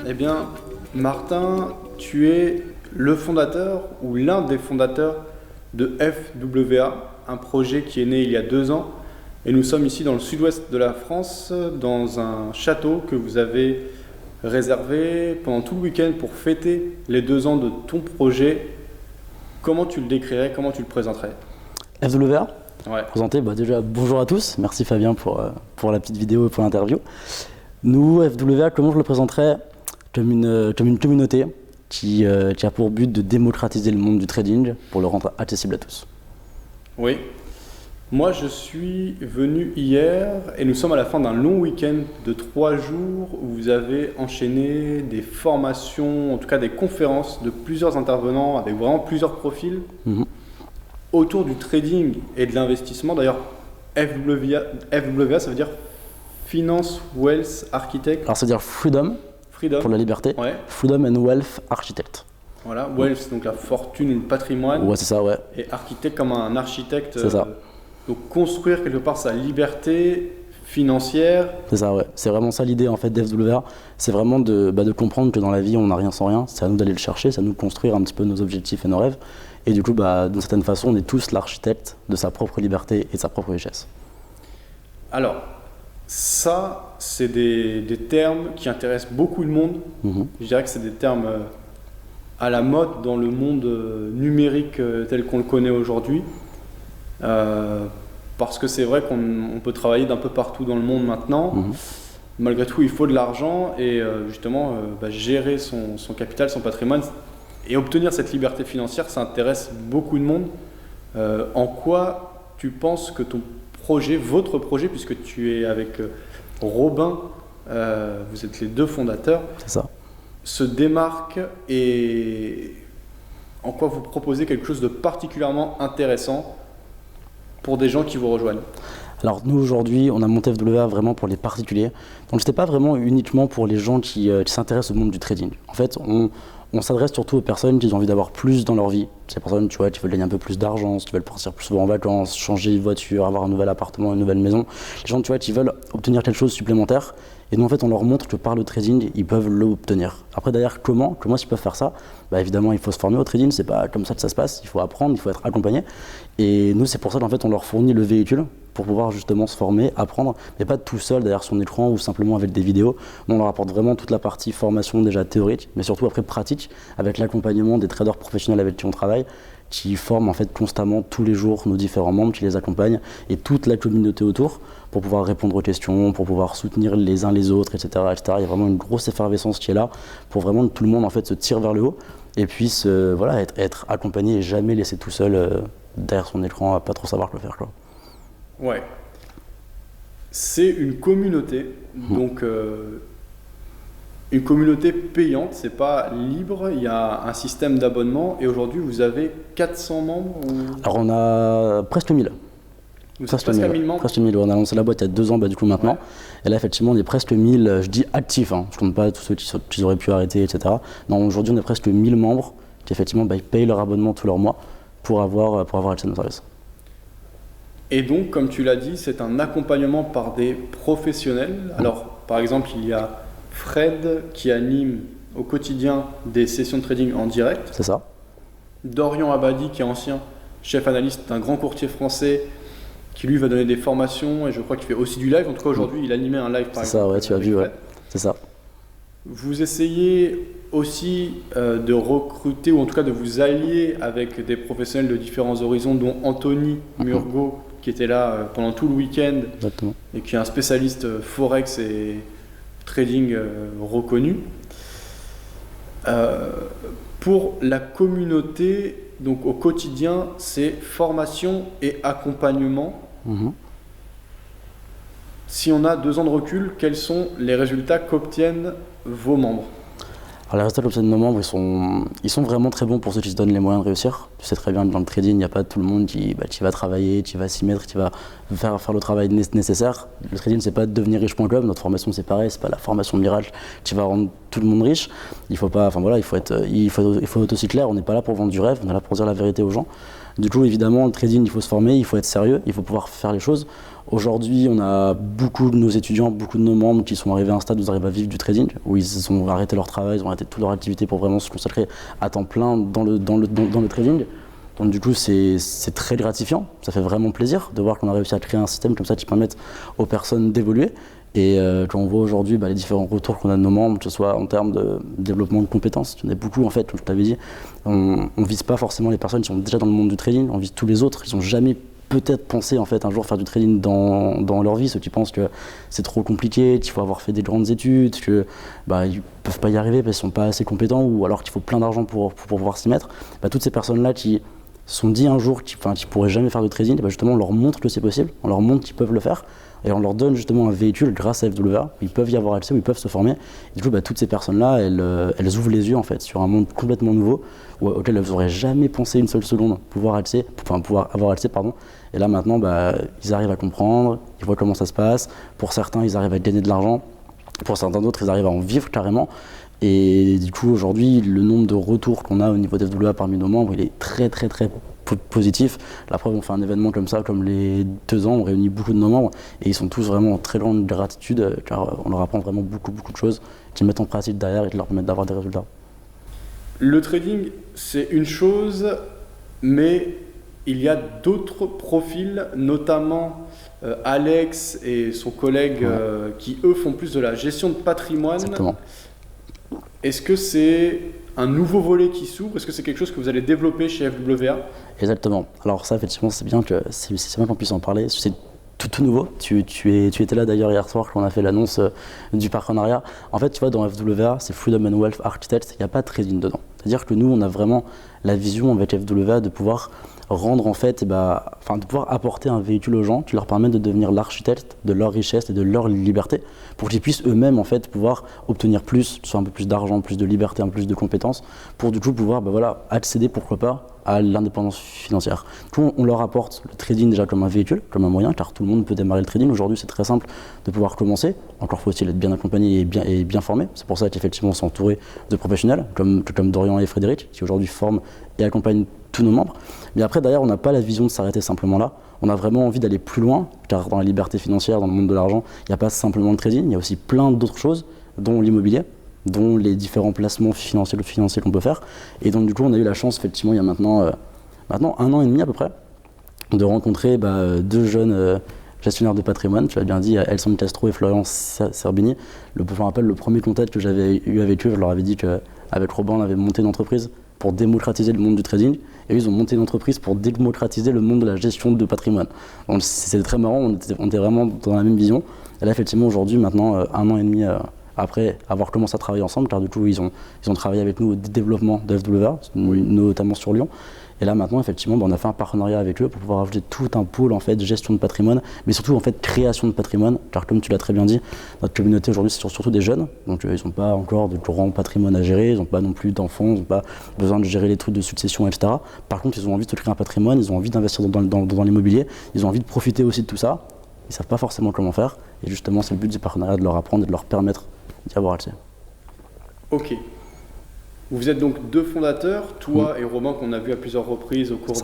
Eh bien, Martin, tu es le fondateur ou l'un des fondateurs de FWA, un projet qui est né il y a 2 ans. Et nous sommes ici dans le sud-ouest de la France, dans un château que vous avez réservé pendant tout le week-end pour fêter les 2 ans de ton projet. Comment tu le décrirais, comment tu le présenterais? FWA, Ouais. présenté, déjà bonjour à tous, merci Fabien pour la petite vidéo et pour l'interview. Nous, FWA, comment je le présenterais? Comme une communauté qui a pour but de démocratiser le monde du trading pour le rendre accessible à tous. Oui. Moi, je suis venu hier et nous sommes à la fin d'un long week-end de 3 jours où vous avez enchaîné des formations, en tout cas des conférences de plusieurs intervenants avec vraiment plusieurs profils autour du trading et de l'investissement. D'ailleurs, FWA, ça veut dire Finance Wealth Architect. Alors, c'est-à-dire Freedom pour la liberté, Ouais. Freedom and Wealth Architect. Voilà, Wealth, donc la fortune et le patrimoine. Ouais, c'est ça, ouais. Et architecte comme un architecte. C'est ça. Donc construire quelque part sa liberté financière. C'est ça, ouais. C'est vraiment ça l'idée en fait d'FWA. C'est vraiment de comprendre que dans la vie on n'a rien sans rien. C'est à nous d'aller le chercher, c'est à nous de construire un petit peu nos objectifs et nos rêves. Et du coup, d'une certaine façon, on est tous l'architecte de sa propre liberté et de sa propre richesse. Alors, ça, c'est des termes qui intéressent beaucoup de monde. Je dirais que c'est des termes à la mode dans le monde numérique tel qu'on le connaît aujourd'hui. Parce que c'est vrai qu'on peut travailler d'un peu partout dans le monde maintenant. Malgré tout, il faut de l'argent et justement gérer son capital, son patrimoine et obtenir cette liberté financière, ça intéresse beaucoup de monde. En quoi tu penses que ton projet, votre projet, puisque tu es avec Robin, vous êtes les 2 fondateurs, C'est ça. se démarque et en quoi vous proposez quelque chose de particulièrement intéressant pour des gens qui vous rejoignent? Alors nous aujourd'hui, on a monté FWA vraiment pour les particuliers. Donc c'était pas vraiment uniquement pour les gens qui s'intéressent au monde du trading. En fait, on s'adresse surtout aux personnes qui ont envie d'avoir plus dans leur vie. Ces personnes, tu vois, qui veulent gagner un peu plus d'argent, qui veulent partir plus souvent en vacances, changer de voiture, avoir un nouvel appartement, une nouvelle maison. Les gens, tu vois, qui veulent obtenir quelque chose de supplémentaire. Et nous, en fait, on leur montre que par le trading, ils peuvent l'obtenir. Après, d'ailleurs, comment ils peuvent faire ça? Évidemment, il faut se former au trading. C'est pas comme ça que ça se passe. Il faut apprendre, il faut être accompagné. Et nous, c'est pour ça qu'en fait, on leur fournit le véhicule pour pouvoir justement se former, apprendre, mais pas tout seul derrière son écran ou simplement avec des vidéos. Nous, on leur apporte vraiment toute la partie formation déjà théorique, mais surtout après pratique, avec l'accompagnement des traders professionnels avec qui on travaille, qui forment en fait constamment tous les jours nos différents membres, qui les accompagnent, et toute la communauté autour, pour pouvoir répondre aux questions, pour pouvoir soutenir les uns les autres, etc., etc. Il y a vraiment une grosse effervescence qui est là, pour vraiment que tout le monde en fait se tire vers le haut, et puisse être accompagné et jamais laissé tout seul derrière son écran à pas trop savoir quoi faire, quoi. Ouais. C'est une communauté, donc une communauté payante, c'est pas libre, il y a un système d'abonnement et aujourd'hui vous avez 400 membres ou... Alors on a presque 1000. Vous êtes presque à 1000 membres. Presque 1000, on a lancé la boîte il y a 2 ans du coup maintenant. Ouais. Et là effectivement on est presque 1000, je dis actifs, hein. Je compte pas tous ceux qui auraient pu arrêter, etc. Non, aujourd'hui on est presque 1000 membres qui effectivement ils payent leur abonnement tous leurs mois pour avoir accès à nos services. Et donc, comme tu l'as dit, c'est un accompagnement par des professionnels. Alors, par exemple, il y a Fred qui anime au quotidien des sessions de trading en direct. C'est ça. Dorian Abadi qui est ancien chef analyste d'un grand courtier français qui lui va donner des formations et je crois qu'il fait aussi du live. En tout cas, aujourd'hui, il animait un live par exemple. C'est ça, ouais, tu as vu, ouais. C'est ça. Vous essayez aussi de recruter ou en tout cas de vous allier avec des professionnels de différents horizons, dont Anthony Murgo qui était là pendant tout le week-end. Exactement. Et qui est un spécialiste forex et trading reconnu. Pour la communauté, donc au quotidien, c'est formation et accompagnement. si on a 2 ans de recul, quels sont les résultats qu'obtiennent vos membres? Alors, les résultats que obtiennent nos membres, ils sont vraiment très bons pour ceux qui se donnent les moyens de réussir. Tu sais très bien que dans le trading, il n'y a pas tout le monde qui va travailler, qui va s'y mettre, qui va faire le travail nécessaire. Le trading, c'est pas devenir riche.com, notre formation c'est pareil, c'est pas la formation miracle qui va rendre tout le monde riche. Il faut être aussi clair, on n'est pas là pour vendre du rêve, on est là pour dire la vérité aux gens. Du coup, évidemment, le trading, il faut se former, il faut être sérieux, il faut pouvoir faire les choses. Aujourd'hui, on a beaucoup de nos étudiants, beaucoup de nos membres qui sont arrivés à un stade où ils arrivent à vivre du trading, où ils ont arrêté leur travail, ils ont arrêté toute leur activité pour vraiment se consacrer à temps plein dans le trading. Donc du coup, c'est très gratifiant, ça fait vraiment plaisir de voir qu'on a réussi à créer un système comme ça qui permette aux personnes d'évoluer. Et quand on voit aujourd'hui les différents retours qu'on a de nos membres, que ce soit en termes de développement de compétences, il y en a beaucoup en fait, comme je t'avais dit, on ne vise pas forcément les personnes qui sont déjà dans le monde du trading, on vise tous les autres, ils n'ont jamais peut-être pensé en fait un jour faire du trading dans leur vie, ceux qui pensent que c'est trop compliqué, qu'il faut avoir fait des grandes études, que ils peuvent pas y arriver parce qu'ils sont pas assez compétents ou alors qu'il faut plein d'argent pour pouvoir s'y mettre. Toutes ces personnes-là qui se sont dit un jour qu'ils pourraient jamais faire de trading, justement on leur montre que c'est possible, on leur montre qu'ils peuvent le faire. Et on leur donne justement un véhicule grâce à FWA, où ils peuvent y avoir accès, où ils peuvent se former. Et du coup, toutes ces personnes-là, elles ouvrent les yeux en fait sur un monde complètement nouveau, auquel elles n'auraient jamais pensé une seule seconde pouvoir avoir accès. Et là maintenant, ils arrivent à comprendre, ils voient comment ça se passe. Pour certains, ils arrivent à gagner de l'argent. Pour certains d'autres, ils arrivent à en vivre carrément. Et du coup, aujourd'hui, le nombre de retours qu'on a au niveau de FWA parmi nos membres, il est très très très positif. La preuve, on fait un événement comme ça, comme les 2 ans, on réunit beaucoup de nos membres et ils sont tous vraiment en très grande gratitude car on leur apprend vraiment beaucoup de choses qu'ils mettent en pratique derrière et qui leur permettent d'avoir des résultats. Le trading, c'est une chose, mais il y a d'autres profils, notamment Alex et son collègue qui, eux, font plus de la gestion de patrimoine. Exactement. Est-ce que c'est un nouveau volet qui s'ouvre? Est-ce que c'est quelque chose que vous allez développer chez FWA? Exactement. Alors ça, effectivement, c'est bien qu'on puisse en parler. C'est tout nouveau. Tu étais là d'ailleurs hier soir quand on a fait l'annonce du partenariat. En fait, tu vois, dans FWA, c'est Freedom and Wealth Architects, il n'y a pas de trading dedans. C'est-à-dire que nous, on a vraiment la vision avec FWA de pouvoir rendre en fait, de pouvoir apporter un véhicule aux gens qui leur permet de devenir l'architecte de leur richesse et de leur liberté, pour qu'ils puissent eux-mêmes en fait pouvoir obtenir plus, soit un peu plus d'argent, plus de liberté, un peu plus de compétences, pour du coup pouvoir accéder pourquoi pas à l'indépendance financière. Du coup, on leur apporte le trading déjà comme un véhicule, comme un moyen, car tout le monde peut démarrer le trading. Aujourd'hui, c'est très simple de pouvoir commencer. Encore faut-il être bien accompagné et bien formé. C'est pour ça qu'effectivement, on s'est entouré de professionnels comme Dorian et Frédéric, qui aujourd'hui forment et accompagnent tous nos membres. Mais après, d'ailleurs, on n'a pas la vision de s'arrêter simplement là. On a vraiment envie d'aller plus loin, car dans la liberté financière, dans le monde de l'argent, il n'y a pas simplement le trading, il y a aussi plein d'autres choses, dont l'immobilier, dont les différents placements financiers qu'on peut faire. Et donc, du coup, on a eu la chance, effectivement, il y a maintenant 1 an et demi à peu près, de rencontrer 2 jeunes gestionnaires de patrimoine, tu l'as bien dit, Elson Castro et Florian Serbini. Je me rappelle le premier contact que j'avais eu avec eux, je leur avais dit qu'avec Robin, on avait monté une entreprise pour démocratiser le monde du trading, et eux, ils ont monté une entreprise pour démocratiser le monde de la gestion de patrimoine. Donc c'était très marrant, on était vraiment dans la même vision. Et là, effectivement, aujourd'hui, maintenant, 1 an et demi après avoir commencé à travailler ensemble, car du coup, ils ont travaillé avec nous au développement de FWA, notamment sur Lyon. Et là maintenant, effectivement, on a fait un partenariat avec eux pour pouvoir ajouter tout un pôle en fait de gestion de patrimoine, mais surtout en fait création de patrimoine. Car comme tu l'as très bien dit, notre communauté aujourd'hui c'est surtout des jeunes, donc ils n'ont pas encore de grand patrimoine à gérer, ils n'ont pas non plus d'enfants, ils n'ont pas besoin de gérer les trucs de succession, etc. Par contre, ils ont envie de se créer un patrimoine, ils ont envie d'investir dans l'immobilier, ils ont envie de profiter aussi de tout ça. Ils ne savent pas forcément comment faire, et justement c'est le but du partenariat de leur apprendre et de leur permettre d'y avoir accès. Ok. Vous êtes donc 2 fondateurs, toi et Romain, qu'on a vu à plusieurs reprises au cours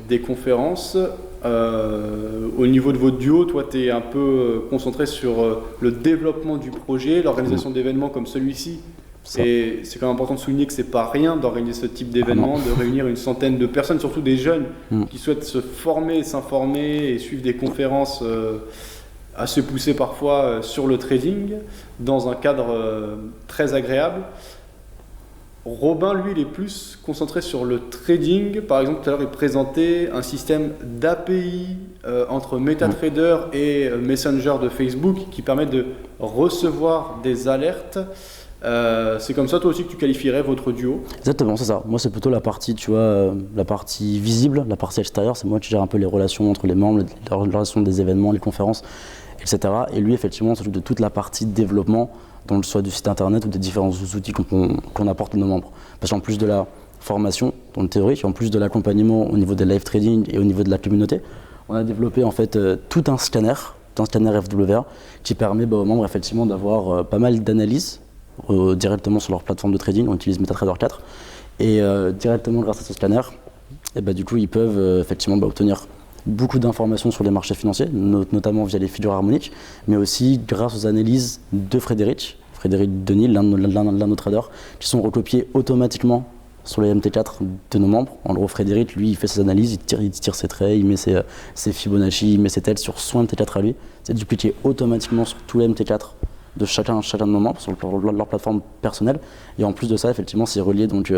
des conférences. Au niveau de votre duo, toi, tu es un peu concentré sur le développement du projet, l'organisation d'événements comme celui-ci. Et c'est quand même important de souligner que c'est pas rien d'organiser ce type d'événement, de réunir une centaine de personnes, surtout des jeunes qui souhaitent se former, s'informer et suivre des conférences assez poussées parfois sur le trading, dans un cadre très agréable. Robin, lui, il est plus concentré sur le trading. Par exemple, tout à l'heure, il présentait un système d'API entre MetaTrader et Messenger de Facebook qui permet de recevoir des alertes. C'est comme ça, toi aussi, que tu qualifierais votre duo? Exactement, c'est ça. Moi, c'est plutôt la partie, tu vois, la partie visible, la partie extérieure. C'est moi qui gère un peu les relations entre les membres, les relations des événements, les conférences etc. Et lui, effectivement, s'occupe de toute la partie développement, donc soit du site internet ou des différents outils qu'on apporte à nos membres. Parce qu'en plus de la formation, dans le théorique, en plus de l'accompagnement au niveau des live trading et au niveau de la communauté, on a développé en fait tout un scanner FWA qui permet aux membres effectivement d'avoir pas mal d'analyses directement sur leur plateforme de trading. On utilise MetaTrader 4 et directement grâce à ce scanner, et du coup ils peuvent effectivement obtenir beaucoup d'informations sur les marchés financiers, notamment via les figures harmoniques, mais aussi grâce aux analyses de Frédéric Denis, l'un de nos traders, qui sont recopiés automatiquement sur les MT4 de nos membres. En gros, Frédéric, lui, il fait ses analyses, il tire ses traits, il met ses Fibonacci, il met ses têtes sur son MT4 à lui. C'est dupliqué automatiquement sur tous les MT4 de chacun de nos membres, sur leur plateforme personnelle. Et en plus de ça, effectivement, c'est relié donc,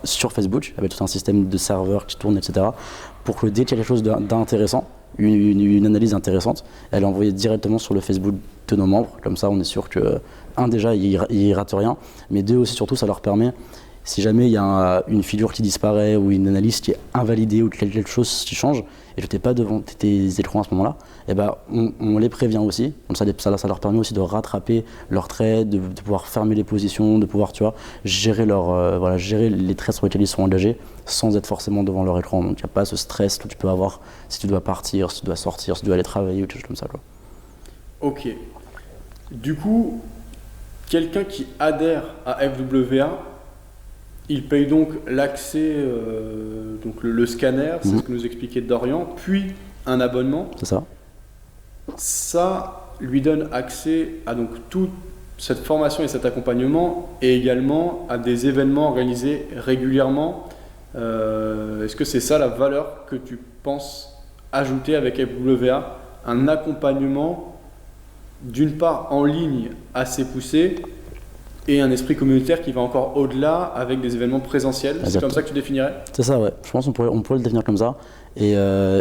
sur Facebook, avec tout un système de serveurs qui tournent, etc. Pour que dès qu'il y a quelque chose d'intéressant, une analyse intéressante, elle est envoyée directement sur le Facebook de nos membres. Comme ça, on est sûr que, un, déjà, ils ratent rien, mais deux, aussi, surtout, ça leur permet, si jamais il y a une figure qui disparaît ou une analyse qui est invalidée ou quelque chose qui change et que tu n'es pas devant tes écrans à ce moment-là, on les prévient aussi. Donc ça leur permet aussi de rattraper leurs traits, de pouvoir fermer les positions, de pouvoir gérer, gérer les traits sur lesquels ils sont engagés sans être forcément devant leur écran. Donc il n'y a pas ce stress que tu peux avoir si tu dois partir, si tu dois sortir, si tu dois aller travailler ou quelque chose comme ça. Ok. Du coup, quelqu'un qui adhère à FWA, il paye donc l'accès, donc le scanner, c'est ce que nous expliquait Dorian, puis un abonnement. C'est ça. Ça lui donne accès à donc toute cette formation et cet accompagnement, et également à des événements organisés régulièrement. Est-ce que c'est ça la valeur que tu penses ajouter avec FWA? Un accompagnement, d'une part en ligne assez poussé, et un esprit communautaire qui va encore au-delà avec des événements présentiels. C'est comme ça que tu définirais? C'est ça, ouais. Je pense qu'on pourrait le définir comme ça. Et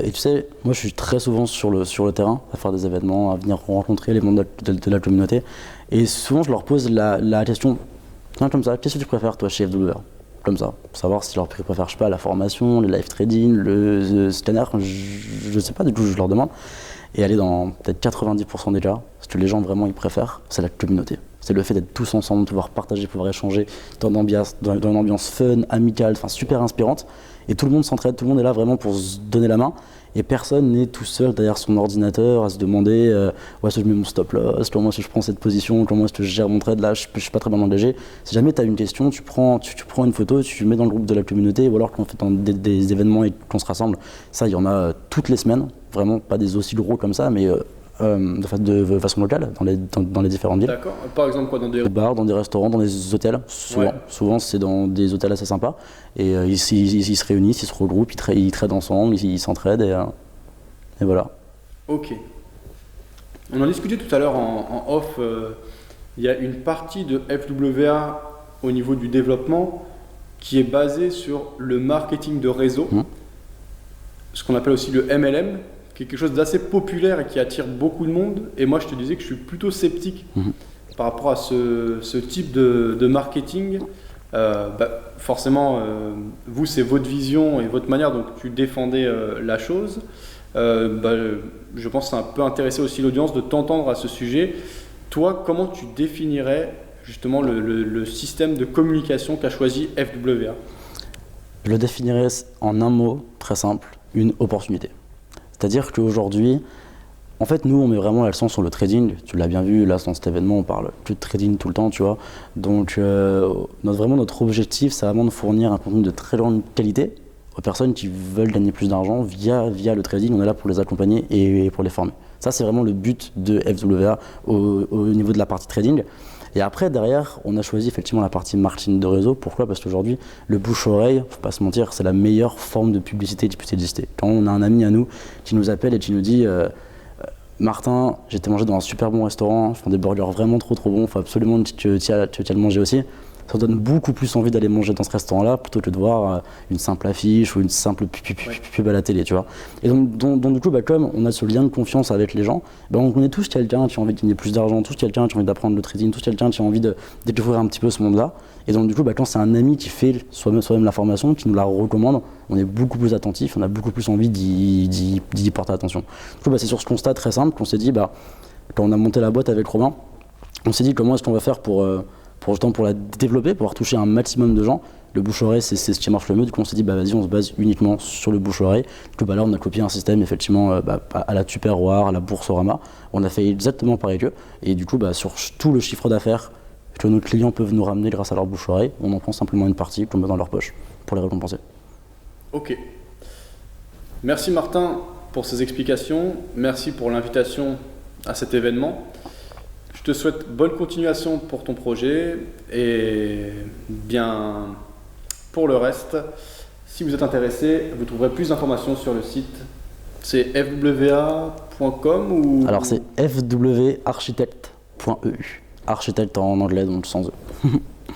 tu sais, moi je suis très souvent sur le terrain à faire des événements, à venir rencontrer les membres de la communauté. Et souvent je leur pose la question, tiens, comme ça, qu'est-ce que tu préfères toi chez FWA? Comme ça, pour savoir si leur préfèrent, je sais pas, la formation, le live trading, le scanner, je sais pas, du coup je leur demande. Et aller dans peut-être 90% des cas, ce que les gens vraiment ils préfèrent, c'est la communauté. C'est le fait d'être tous ensemble, de pouvoir partager, de pouvoir échanger dans une ambiance fun, amicale, super inspirante. Et tout le monde s'entraide, tout le monde est là vraiment pour se donner la main. Et personne n'est tout seul derrière son ordinateur à se demander où est-ce que je mets mon stop loss, comment est-ce que je prends cette position, comment est-ce que je gère mon trade là, je suis pas très bien engagé. Si jamais tu as une question, tu prends une photo, tu mets dans le groupe de la communauté, ou alors quand on fait des événements et qu'on se rassemble, ça il y en a toutes les semaines, vraiment pas des aussi gros comme ça, mais de façon locale dans les différentes villes. D'accord. Par exemple quoi, dans des bars, dans des restaurants, dans des hôtels. Souvent c'est dans des hôtels assez sympas. Et ils se réunissent, ils se regroupent, ils tradent ensemble, ils s'entraident et voilà. Ok. On en discutait tout à l'heure en off. Il y a une partie de FWA au niveau du développement qui est basée sur le marketing de réseau, ce qu'on appelle aussi le MLM, qui est quelque chose d'assez populaire et qui attire beaucoup de monde. Et moi, je te disais que je suis plutôt sceptique par rapport à ce type de marketing. Forcément, vous, c'est votre vision et votre manière, donc tu défendais la chose. Je pense que ça a un peu intéressé aussi l'audience de t'entendre à ce sujet. Toi, comment tu définirais justement le système de communication qu'a choisi FWA? Je le définirais en un mot très simple, une opportunité. C'est-à-dire qu'aujourd'hui, en fait, nous, on met vraiment l'accent sur le trading. Tu l'as bien vu, là, dans cet événement, on parle plus de trading tout le temps, tu vois. Donc, notre objectif, c'est vraiment de fournir un contenu de très grande qualité aux personnes qui veulent gagner plus d'argent via le trading. On est là pour les accompagner et pour les former. Ça, c'est vraiment le but de FWA au niveau de la partie trading. Et après, derrière, on a choisi effectivement la partie marketing de réseau. Pourquoi? Parce qu'aujourd'hui, le bouche-oreille, faut pas se mentir, c'est la meilleure forme de publicité qui puisse exister. Quand on a un ami à nous qui nous appelle et qui nous dit Martin, j'ai été manger dans un super bon restaurant, je fais des burgers vraiment trop bons, il faut absolument que tu ailles le manger aussi. ça donne beaucoup plus envie d'aller manger dans ce restaurant-là plutôt que de voir une simple affiche ou une simple pub à la télé, tu vois. Et donc du coup, comme on a ce lien de confiance avec les gens, on connaît tous quelqu'un qui a envie de gagner plus d'argent, tous quelqu'un qui a envie d'apprendre le trading, tous quelqu'un qui a envie de découvrir un petit peu ce monde-là. Et donc du coup, quand c'est un ami qui fait soi-même la formation, qui nous la recommande, on est beaucoup plus attentif, on a beaucoup plus envie d'y porter attention. Du coup, c'est sur ce constat très simple qu'on s'est dit, quand on a monté la boîte avec Romain, on s'est dit comment est-ce qu'on va faire pour la développer, pour pouvoir toucher un maximum de gens. Le bouche-oreille, c'est ce qui marche le mieux. Du coup, on s'est dit, vas-y, on se base uniquement sur le bouche-oreille. Du coup, là, on a copié un système, effectivement, à la Tupperware, à la Boursorama. On a fait exactement pareil qu'eux. Et du coup, sur tout le chiffre d'affaires que nos clients peuvent nous ramener grâce à leur bouche-oreille, on en prend simplement une partie qu'on met dans leur poche pour les récompenser. Ok. Merci Martin pour ces explications. Merci pour l'invitation à cet événement. Je te souhaite bonne continuation pour ton projet et bien pour le reste, si vous êtes intéressé, vous trouverez plus d'informations sur le site. C'est fwa.com ou... Alors c'est fwarchitect.eu. Architecte en anglais, donc sans E.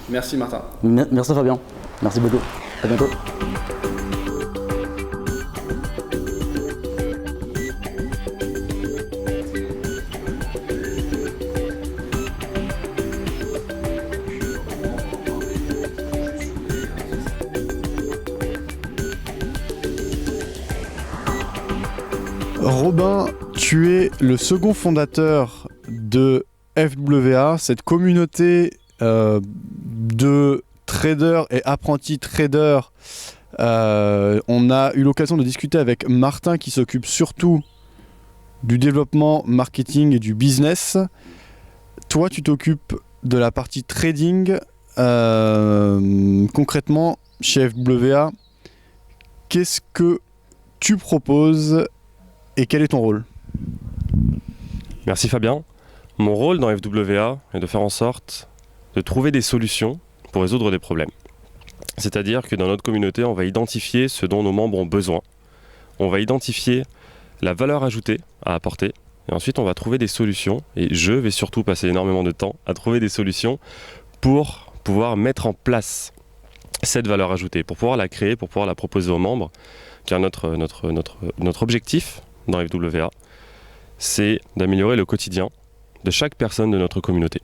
Merci Martin. Merci Fabien. Merci beaucoup. À bientôt. Robin, tu es le second fondateur de FWA, cette communauté de traders et apprentis traders. On a eu l'occasion de discuter avec Martin qui s'occupe surtout du développement marketing et du business. Toi, tu t'occupes de la partie trading. Concrètement, chez FWA, qu'est-ce que tu proposes et quel est ton rôle ? Merci Fabien. Mon rôle dans FWA est de faire en sorte de trouver des solutions pour résoudre des problèmes. C'est-à-dire que dans notre communauté, on va identifier ce dont nos membres ont besoin. On va identifier la valeur ajoutée à apporter. Et ensuite, on va trouver des solutions. Et je vais surtout passer énormément de temps à trouver des solutions pour pouvoir mettre en place cette valeur ajoutée, pour pouvoir la créer, pour pouvoir la proposer aux membres. Car notre objectif dans FWA, c'est d'améliorer le quotidien de chaque personne de notre communauté.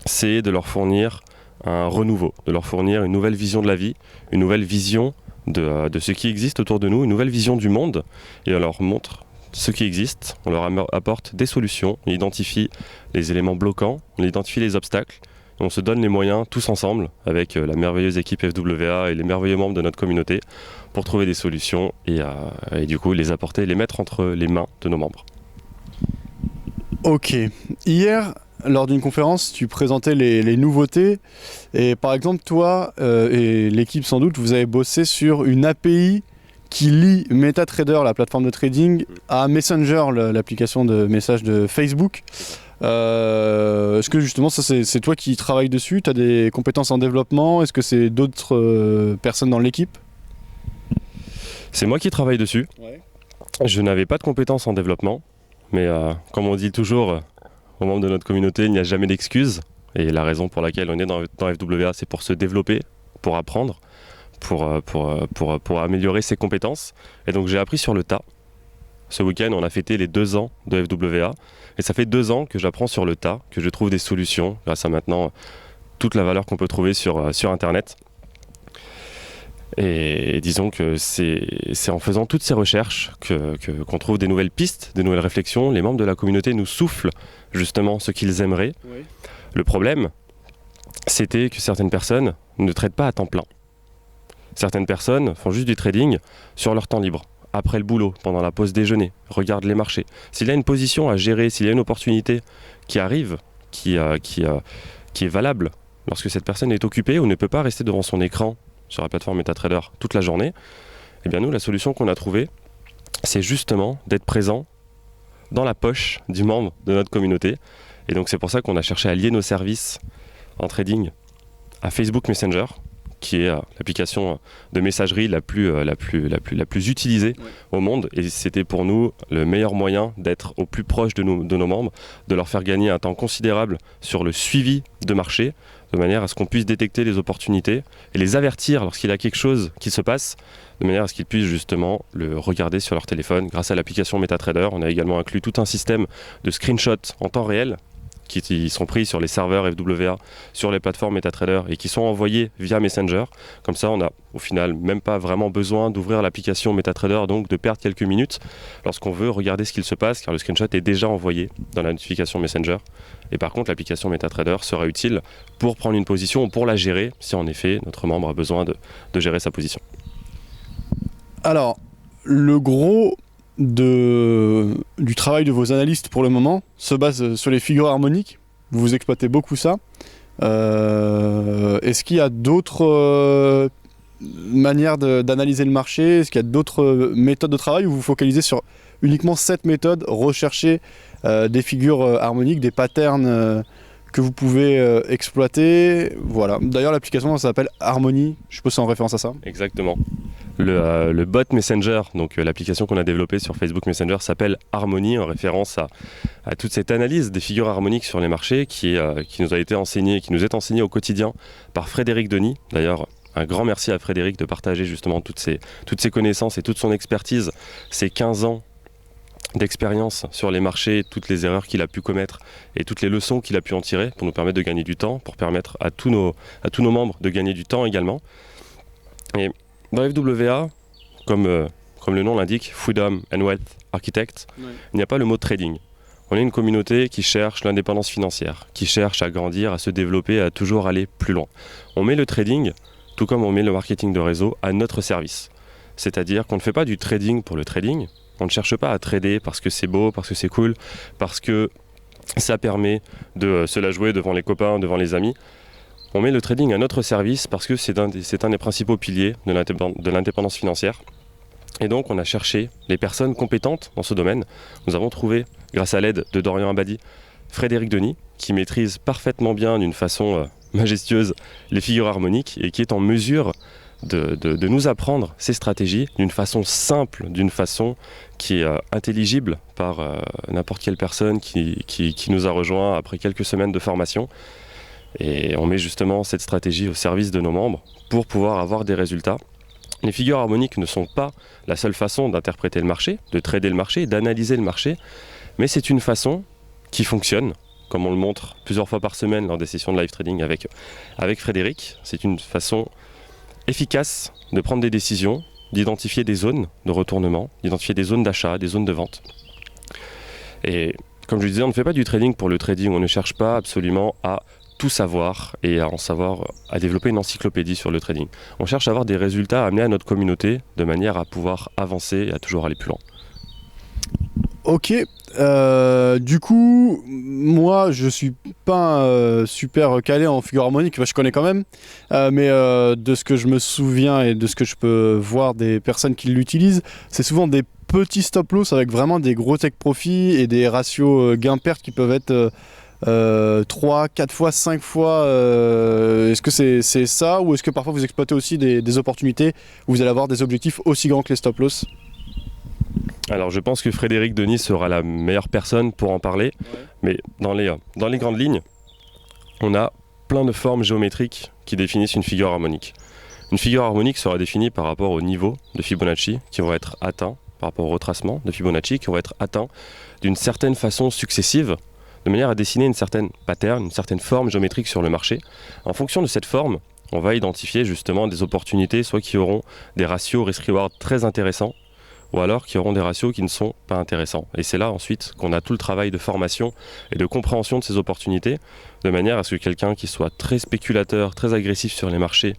C'est de leur fournir un renouveau, de leur fournir une nouvelle vision de la vie, une nouvelle vision de ce qui existe autour de nous, une nouvelle vision du monde, et on leur montre ce qui existe, on leur apporte des solutions, on identifie les éléments bloquants, on identifie les obstacles, et on se donne les moyens tous ensemble, avec la merveilleuse équipe FWA et les merveilleux membres de notre communauté, pour trouver des solutions et du coup les apporter, les mettre entre les mains de nos membres. Ok. Hier, lors d'une conférence, tu présentais les nouveautés. Et par exemple, toi et l'équipe sans doute, vous avez bossé sur une API qui lie MetaTrader, la plateforme de trading, à Messenger, l'application de messages de Facebook. Est-ce que justement, ça c'est toi qui travailles dessus ? Tu as des compétences en développement ? Est-ce que c'est d'autres personnes dans l'équipe ? C'est moi qui travaille dessus. Ouais. Je n'avais pas de compétences en développement, mais comme on dit toujours aux membres de notre communauté, il n'y a jamais d'excuses. Et la raison pour laquelle on est dans FWA, c'est pour se développer, pour apprendre, pour améliorer ses compétences. Et donc j'ai appris sur le tas. Ce week-end, on a fêté les 2 ans de FWA. Et ça fait 2 ans que j'apprends sur le tas, que je trouve des solutions grâce à maintenant toute la valeur qu'on peut trouver sur Internet. Et disons que c'est en faisant toutes ces recherches qu'on trouve des nouvelles pistes, des nouvelles réflexions. Les membres de la communauté nous soufflent justement ce qu'ils aimeraient. Oui. Le problème, c'était que certaines personnes ne traitent pas à temps plein. Certaines personnes font juste du trading sur leur temps libre, après le boulot, pendant la pause déjeuner, regardent les marchés. S'il y a une position à gérer, s'il y a une opportunité qui arrive, qui est valable, lorsque cette personne est occupée ou ne peut pas rester devant son écran sur la plateforme MetaTrader toute la journée, eh bien nous, la solution qu'on a trouvée, c'est justement d'être présent dans la poche du membre de notre communauté. Et donc c'est pour ça qu'on a cherché à lier nos services en trading à Facebook Messenger, qui est l'application de messagerie la plus utilisée au monde. Et c'était pour nous le meilleur moyen d'être au plus proche de nos membres, de leur faire gagner un temps considérable sur le suivi de marché, de manière à ce qu'on puisse détecter les opportunités et les avertir lorsqu'il y a quelque chose qui se passe, de manière à ce qu'ils puissent justement le regarder sur leur téléphone. Grâce à l'application MetaTrader, on a également inclus tout un système de screenshots en temps réel qui sont pris sur les serveurs FWA, sur les plateformes MetaTrader et qui sont envoyés via Messenger. Comme ça, on n'a au final même pas vraiment besoin d'ouvrir l'application MetaTrader, donc de perdre quelques minutes lorsqu'on veut regarder ce qu'il se passe, car le screenshot est déjà envoyé dans la notification Messenger. Et par contre, l'application MetaTrader sera utile pour prendre une position ou pour la gérer, si en effet notre membre a besoin de gérer sa position. Alors, le gros du travail de vos analystes pour le moment se base sur les figures harmoniques. Vous exploitez beaucoup ça. Est-ce qu'il y a d'autres manières d'analyser le marché? Est-ce qu'il y a d'autres méthodes de travail, ou vous vous focalisez sur uniquement cette méthode, rechercher des figures harmoniques, des patterns que vous pouvez exploiter? Voilà. D'ailleurs, l'application ça s'appelle Harmony. Je suppose que c'est en référence à ça. Exactement. Le bot Messenger, donc l'application qu'on a développée sur Facebook Messenger, s'appelle Harmony, en référence à toute cette analyse des figures harmoniques sur les marchés qui nous a été enseignée, qui nous est enseignée au quotidien par Frédéric Denis. D'ailleurs, un grand merci à Frédéric de partager justement toutes ses connaissances et toute son expertise, ses 15 ans d'expérience sur les marchés, toutes les erreurs qu'il a pu commettre et toutes les leçons qu'il a pu en tirer pour nous permettre de gagner du temps, pour permettre à tous nos membres de gagner du temps également. Et dans FWA, comme le nom l'indique, Freedom and Wealth Architect, il n'y a pas le mot trading. On est une communauté qui cherche l'indépendance financière, qui cherche à grandir, à se développer, à toujours aller plus loin. On met le trading, tout comme on met le marketing de réseau, à notre service. C'est-à-dire qu'on ne fait pas du trading pour le trading. On ne cherche pas à trader parce que c'est beau, parce que c'est cool, parce que ça permet de se la jouer devant les copains, devant les amis. On met le trading à notre service parce que c'est un des principaux piliers de l'indépendance financière. Et donc on a cherché les personnes compétentes dans ce domaine. Nous avons trouvé, grâce à l'aide de Dorian Abadi, Frédéric Denis, qui maîtrise parfaitement bien d'une façon majestueuse les figures harmoniques et qui est en mesure de nous apprendre ces stratégies d'une façon simple, d'une façon qui est intelligible par n'importe quelle personne qui nous a rejoints après quelques semaines de formation. Et on met justement cette stratégie au service de nos membres pour pouvoir avoir des résultats. Les figures harmoniques ne sont pas la seule façon d'interpréter le marché, de trader le marché, d'analyser le marché, mais c'est une façon qui fonctionne, comme on le montre plusieurs fois par semaine lors des sessions de live trading avec Frédéric. C'est une façon efficace de prendre des décisions, d'identifier des zones de retournement, d'identifier des zones d'achat, des zones de vente. Et comme je le disais, on ne fait pas du trading pour le trading, on ne cherche pas absolument à tout savoir et à développer une encyclopédie sur le trading. On cherche à avoir des résultats à amener à notre communauté de manière à pouvoir avancer et à toujours aller plus loin. Ok, du coup, moi je suis pas super calé en figure harmonique, je connais quand même, mais de ce que je me souviens et de ce que je peux voir des personnes qui l'utilisent, c'est souvent des petits stop loss avec vraiment des gros take profit et des ratios gain-perte qui peuvent être 3, 4 fois, 5 fois. Est-ce que c'est ça, ou est-ce que parfois vous exploitez aussi des opportunités où vous allez avoir des objectifs aussi grands que les stop loss? Alors je pense que Frédéric Denis sera la meilleure personne pour en parler, mais dans les grandes lignes, on a plein de formes géométriques qui définissent une figure harmonique. Une figure harmonique sera définie par rapport au niveau de Fibonacci qui vont être atteints, par rapport au retracement de Fibonacci qui vont être atteints d'une certaine façon successive, de manière à dessiner une certaine pattern, une certaine forme géométrique sur le marché. En fonction de cette forme, on va identifier justement des opportunités, soit qui auront des ratios risk-reward très intéressants, ou alors qui auront des ratios qui ne sont pas intéressants. Et c'est là ensuite qu'on a tout le travail de formation et de compréhension de ces opportunités, de manière à ce que quelqu'un qui soit très spéculateur, très agressif sur les marchés,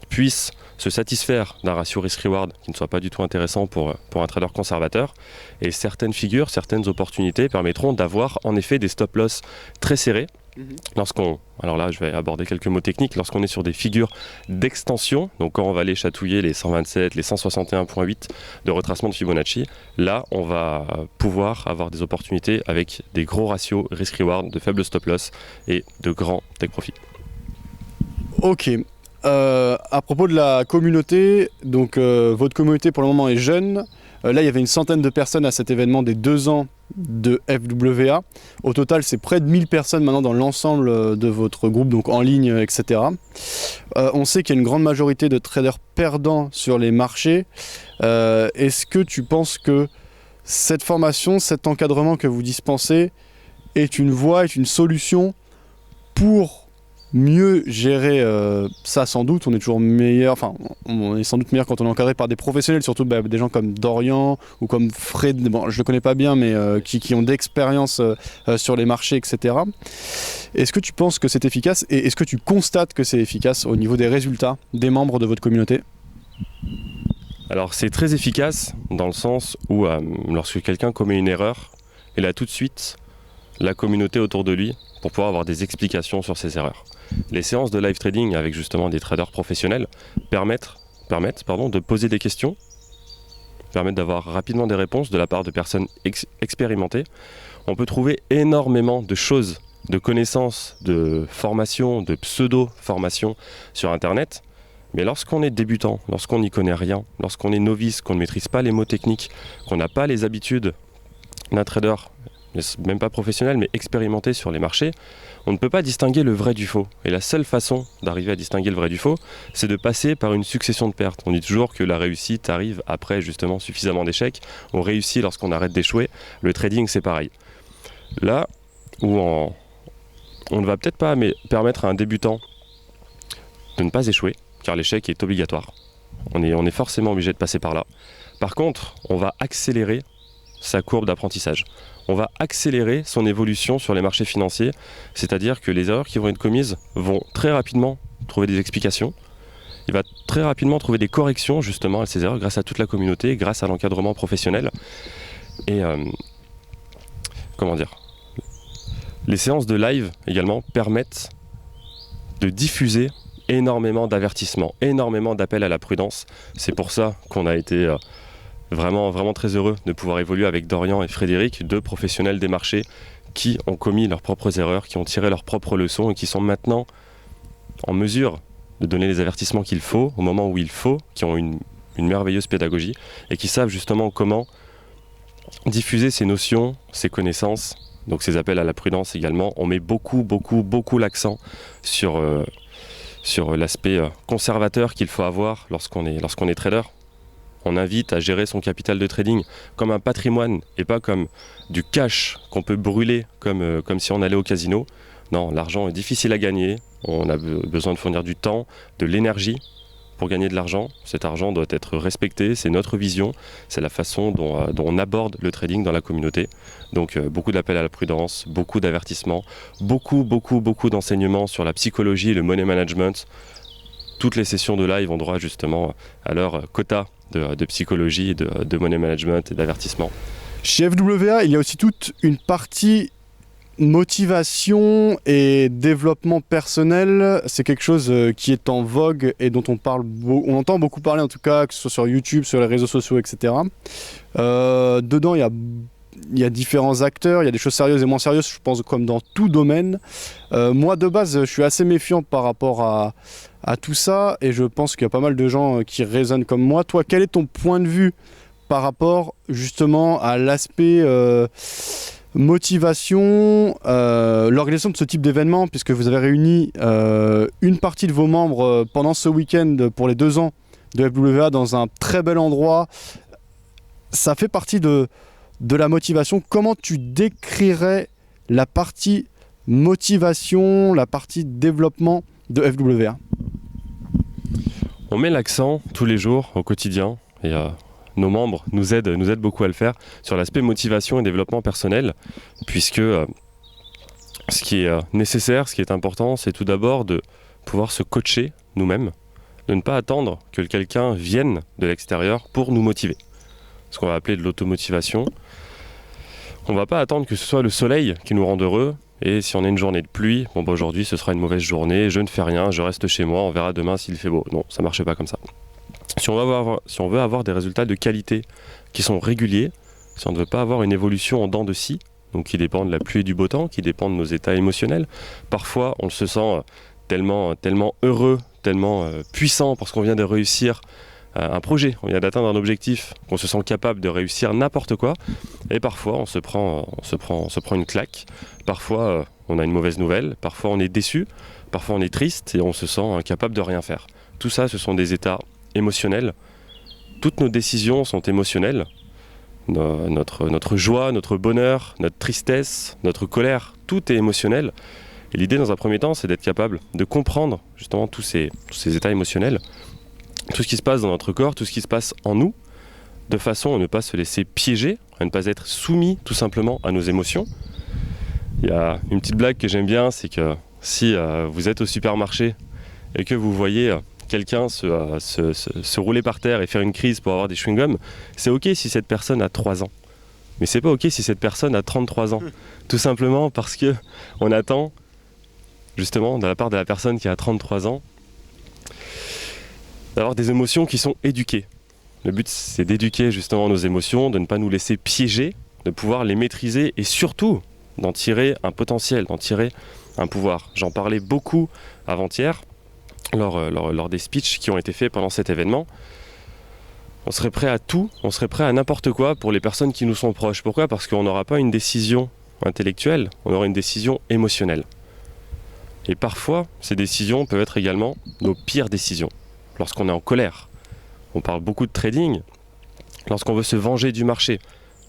puisse se satisfaire d'un ratio risk-reward qui ne soit pas du tout intéressant pour un trader conservateur. Et certaines figures, certaines opportunités permettront d'avoir en effet des stop-loss très serrés. Alors là je vais aborder quelques mots techniques, lorsqu'on est sur des figures d'extension, donc quand on va aller chatouiller les 127, les 161.8 de retracement de Fibonacci, là on va pouvoir avoir des opportunités avec des gros ratios risk-reward, de faibles stop-loss et de grands take profit. Ok. À propos de la communauté, donc votre communauté pour le moment est jeune. Là il y avait une centaine de personnes à cet événement des 2 ans de FWA. Au total, c'est près de 1000 personnes maintenant dans l'ensemble de votre groupe, donc en ligne, etc. On sait qu'il y a une grande majorité de traders perdants sur les marchés. Est-ce que tu penses que cette formation, cet encadrement que vous dispensez est une voie, est une solution pour mieux gérer ça? Sans doute, on est toujours meilleur, enfin on est sans doute meilleur quand on est encadré par des professionnels, surtout des gens comme Dorian ou comme Fred, bon je le connais pas bien mais qui ont d'expérience sur les marchés, etc. Est-ce que tu penses que c'est efficace et est-ce que tu constates que c'est efficace au niveau des résultats des membres de votre communauté? Alors c'est très efficace dans le sens où lorsque quelqu'un commet une erreur, il a tout de suite la communauté autour de lui pour pouvoir avoir des explications sur ses erreurs. Les séances de live trading avec justement des traders professionnels permettent de poser des questions, permettent d'avoir rapidement des réponses de la part de personnes expérimentées. On peut trouver énormément de choses, de connaissances, de formations, de pseudo-formations sur Internet. Mais lorsqu'on est débutant, lorsqu'on n'y connaît rien, lorsqu'on est novice, qu'on ne maîtrise pas les mots techniques, qu'on n'a pas les habitudes d'un trader, même pas professionnel, mais expérimenté sur les marchés, on ne peut pas distinguer le vrai du faux. Et la seule façon d'arriver à distinguer le vrai du faux, c'est de passer par une succession de pertes. On dit toujours que la réussite arrive après justement suffisamment d'échecs. On réussit lorsqu'on arrête d'échouer. Le trading, c'est pareil. Là où on ne va peut-être pas permettre à un débutant de ne pas échouer, car l'échec est obligatoire. On est forcément obligé de passer par là. Par contre, on va accélérer sa courbe d'apprentissage. On va accélérer son évolution sur les marchés financiers, c'est-à-dire que les erreurs qui vont être commises vont très rapidement trouver des explications. Il va très rapidement trouver des corrections justement à ces erreurs grâce à toute la communauté, grâce à l'encadrement professionnel. Et les séances de live également permettent de diffuser énormément d'avertissements, énormément d'appels à la prudence. C'est pour ça qu'on a été vraiment très heureux de pouvoir évoluer avec Dorian et Frédéric, deux professionnels des marchés qui ont commis leurs propres erreurs, qui ont tiré leurs propres leçons et qui sont maintenant en mesure de donner les avertissements qu'il faut au moment où il faut, qui ont une merveilleuse pédagogie et qui savent justement comment diffuser ces notions, ces connaissances, donc ces appels à la prudence également. On met beaucoup l'accent sur l'aspect conservateur qu'il faut avoir lorsqu'on est trader. On invite à gérer son capital de trading comme un patrimoine et pas comme du cash qu'on peut brûler comme si on allait au casino. Non, l'argent est difficile à gagner. On a besoin de fournir du temps, de l'énergie pour gagner de l'argent. Cet argent doit être respecté, c'est notre vision, c'est la façon dont on aborde le trading dans la communauté. Donc beaucoup d'appels à la prudence, beaucoup d'avertissements, beaucoup d'enseignements sur la psychologie et le money management. Toutes les sessions de live ont droit justement à leur quota de psychologie, de money management et d'avertissement. Chez FWA, il y a aussi toute une partie motivation et développement personnel. C'est quelque chose qui est en vogue et dont on entend beaucoup parler, en tout cas, que ce soit sur YouTube, sur les réseaux sociaux, etc. Dedans, il y a différents acteurs, il y a des choses sérieuses et moins sérieuses, je pense, comme dans tout domaine. Moi, de base, je suis assez méfiant par rapport à tout ça, et je pense qu'il y a pas mal de gens qui raisonnent comme moi. Toi, quel est ton point de vue par rapport justement à l'aspect motivation, l'organisation de ce type d'événement, puisque vous avez réuni une partie de vos membres pendant ce week-end pour les 2 ans de FWA dans un très bel endroit. Ça fait partie de la motivation. Comment tu décrirais la partie motivation, la partie développement de FWA? On met l'accent tous les jours au quotidien et nos membres nous aident beaucoup à le faire sur l'aspect motivation et développement personnel, puisque ce qui est nécessaire, ce qui est important, c'est tout d'abord de pouvoir se coacher nous-mêmes, de ne pas attendre que quelqu'un vienne de l'extérieur pour nous motiver. Ce qu'on va appeler de l'automotivation. On ne va pas attendre que ce soit le soleil qui nous rende heureux, et si on a une journée de pluie, aujourd'hui ce sera une mauvaise journée, je ne fais rien, je reste chez moi, on verra demain s'il fait beau. Non, ça ne marche pas comme ça. Si on veut avoir des résultats de qualité qui sont réguliers, si on ne veut pas avoir une évolution en dents de scie, donc qui dépend de la pluie et du beau temps, qui dépend de nos états émotionnels, parfois on se sent tellement heureux, tellement puissant parce qu'on vient de réussir un projet, on vient d'atteindre un objectif, qu'on se sent capable de réussir n'importe quoi, et parfois on se prend une claque, parfois on a une mauvaise nouvelle, parfois on est déçu, parfois on est triste et on se sent incapable de rien faire. Tout ça, ce sont des états émotionnels. Toutes nos décisions sont émotionnelles. Notre joie, notre bonheur, notre tristesse, notre colère, tout est émotionnel. Et l'idée dans un premier temps, c'est d'être capable de comprendre justement tous ces états émotionnels, tout ce qui se passe dans notre corps, tout ce qui se passe en nous, de façon à ne pas se laisser piéger, à ne pas être soumis tout simplement à nos émotions. Il y a une petite blague que j'aime bien, c'est que si vous êtes au supermarché et que vous voyez quelqu'un se rouler par terre et faire une crise pour avoir des chewing-gums, c'est ok si cette personne a 3 ans. Mais c'est pas ok si cette personne a 33 ans. Tout simplement parce que on attend, justement, de la part de la personne qui a 33 ans, d'avoir des émotions qui sont éduquées. Le but, c'est d'éduquer justement nos émotions, de ne pas nous laisser piéger, de pouvoir les maîtriser et surtout d'en tirer un potentiel, d'en tirer un pouvoir. J'en parlais beaucoup avant-hier, lors des speeches qui ont été faits pendant cet événement. On serait prêt à tout, on serait prêt à n'importe quoi pour les personnes qui nous sont proches. Pourquoi ? Parce qu'on n'aura pas une décision intellectuelle, on aura une décision émotionnelle. Et parfois, ces décisions peuvent être également nos pires décisions. Lorsqu'on est en colère, on parle beaucoup de trading, lorsqu'on veut se venger du marché,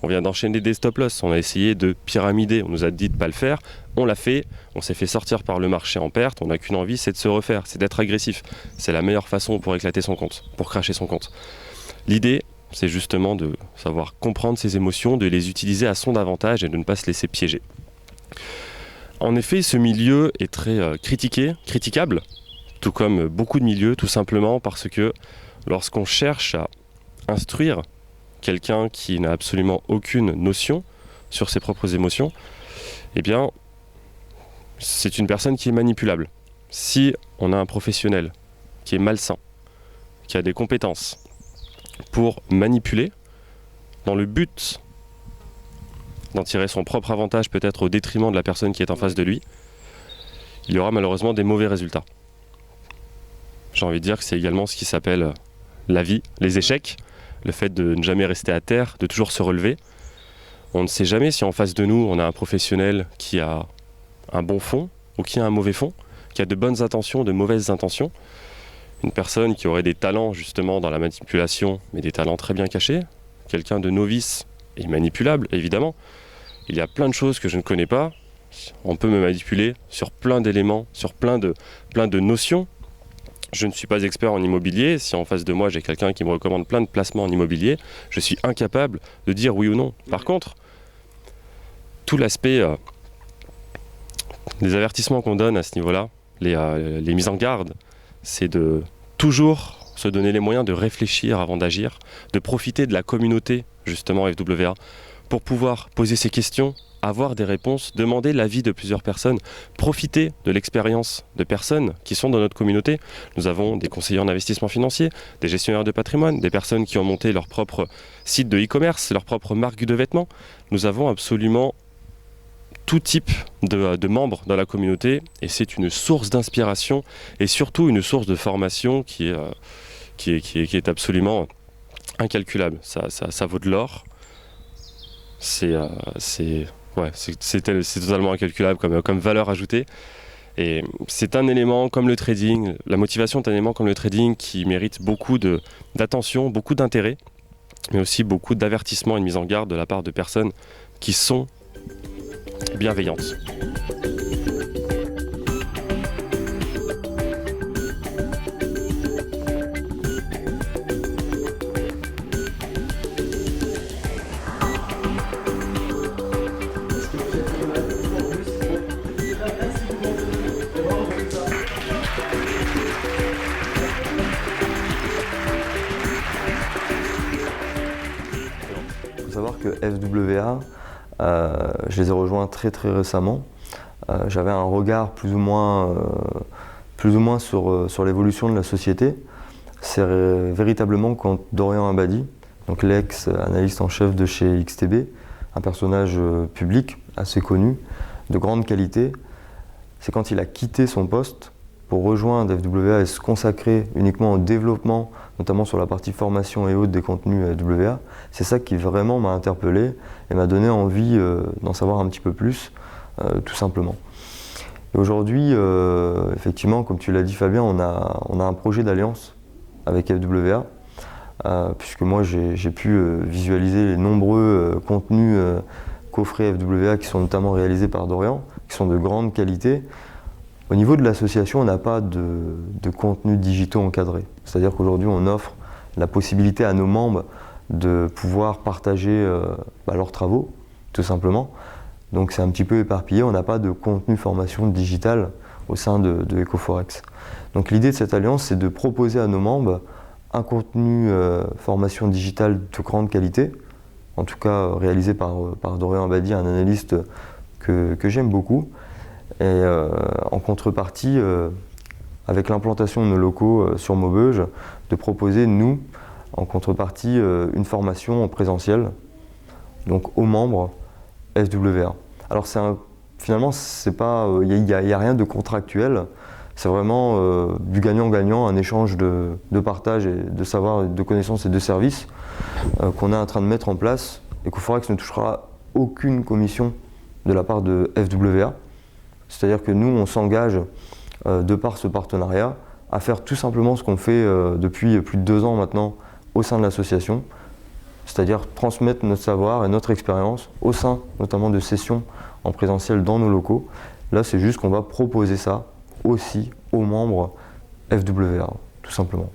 on vient d'enchaîner des stop-loss, on a essayé de pyramider, on nous a dit de ne pas le faire, on l'a fait, on s'est fait sortir par le marché en perte, on n'a qu'une envie, c'est de se refaire, c'est d'être agressif. C'est la meilleure façon pour éclater son compte, pour cracher son compte. L'idée, c'est justement de savoir comprendre ses émotions, de les utiliser à son avantage et de ne pas se laisser piéger. En effet, ce milieu est très critiquable, tout comme beaucoup de milieux, tout simplement parce que lorsqu'on cherche à instruire quelqu'un qui n'a absolument aucune notion sur ses propres émotions, eh bien, c'est une personne qui est manipulable. Si on a un professionnel qui est malsain, qui a des compétences pour manipuler, dans le but d'en tirer son propre avantage, peut-être au détriment de la personne qui est en face de lui, il y aura malheureusement des mauvais résultats. J'ai envie de dire que c'est également ce qui s'appelle la vie, les échecs, le fait de ne jamais rester à terre, de toujours se relever. On ne sait jamais si en face de nous, on a un professionnel qui a un bon fond ou qui a un mauvais fond, qui a de bonnes intentions, de mauvaises intentions. Une personne qui aurait des talents justement dans la manipulation, mais des talents très bien cachés. Quelqu'un de novice et manipulable, évidemment. Il y a plein de choses que je ne connais pas. On peut me manipuler sur plein d'éléments, sur plein de notions. Je ne suis pas expert en immobilier. Si en face de moi, j'ai quelqu'un qui me recommande plein de placements en immobilier, je suis incapable de dire oui ou non. Par contre, tout l'aspect des avertissements qu'on donne à ce niveau-là, les mises en garde, c'est de toujours se donner les moyens de réfléchir avant d'agir, de profiter de la communauté, justement FWA, pour pouvoir poser ses questions, avoir des réponses, demander l'avis de plusieurs personnes, profiter de l'expérience de personnes qui sont dans notre communauté. Nous avons des conseillers en investissement financier, des gestionnaires de patrimoine, des personnes qui ont monté leur propre site de e-commerce, leur propre marque de vêtements. Nous avons absolument tout type de membres dans la communauté et c'est une source d'inspiration et surtout une source de formation qui est absolument incalculable. Ça vaut de l'or. C'est totalement incalculable comme valeur ajoutée. Et c'est un élément comme le trading, la motivation est un élément comme le trading qui mérite beaucoup d'attention, beaucoup d'intérêt, mais aussi beaucoup d'avertissement et de mise en garde de la part de personnes qui sont bienveillantes. Il faut savoir que FWA, je les ai rejoints très récemment. J'avais un regard plus ou moins sur l'évolution de la société. C'est véritablement quand Dorian Abadi, donc l'ex-analyste en chef de chez XTB, un personnage public assez connu, de grande qualité, c'est quand il a quitté son poste pour rejoindre FWA et se consacrer uniquement au développement, notamment sur la partie formation et autres des contenus FWA, c'est ça qui vraiment m'a interpellé et m'a donné envie d'en savoir un petit peu plus, tout simplement. Et aujourd'hui, effectivement, comme tu l'as dit Fabien, on a un projet d'alliance avec FWA, puisque moi j'ai pu visualiser les nombreux contenus coffrets FWA qui sont notamment réalisés par Dorian, qui sont de grande qualité. Au niveau de l'association, on n'a pas de contenus digitaux encadrés. C'est-à-dire qu'aujourd'hui, on offre la possibilité à nos membres de pouvoir partager leurs travaux, tout simplement. Donc c'est un petit peu éparpillé, on n'a pas de contenu formation digitale au sein de Ecoforex. Donc l'idée de cette alliance, c'est de proposer à nos membres un contenu formation digitale de grande qualité, en tout cas réalisé par Dorian Abadi, un analyste que j'aime beaucoup. Et en contrepartie, avec l'implantation de nos locaux sur Maubeuge, de proposer, nous, en contrepartie, une formation en présentiel, donc aux membres FWA. Alors finalement, il n'y a rien de contractuel, c'est vraiment du gagnant-gagnant, un échange de partage et de savoir, de connaissances et de services qu'on est en train de mettre en place. Ecoforex ne touchera aucune commission de la part de FWA. C'est-à-dire que nous, on s'engage, de par ce partenariat, à faire tout simplement ce qu'on fait depuis plus de 2 ans maintenant au sein de l'association, c'est-à-dire transmettre notre savoir et notre expérience au sein notamment de sessions en présentiel dans nos locaux. Là, c'est juste qu'on va proposer ça aussi aux membres FWA, tout simplement.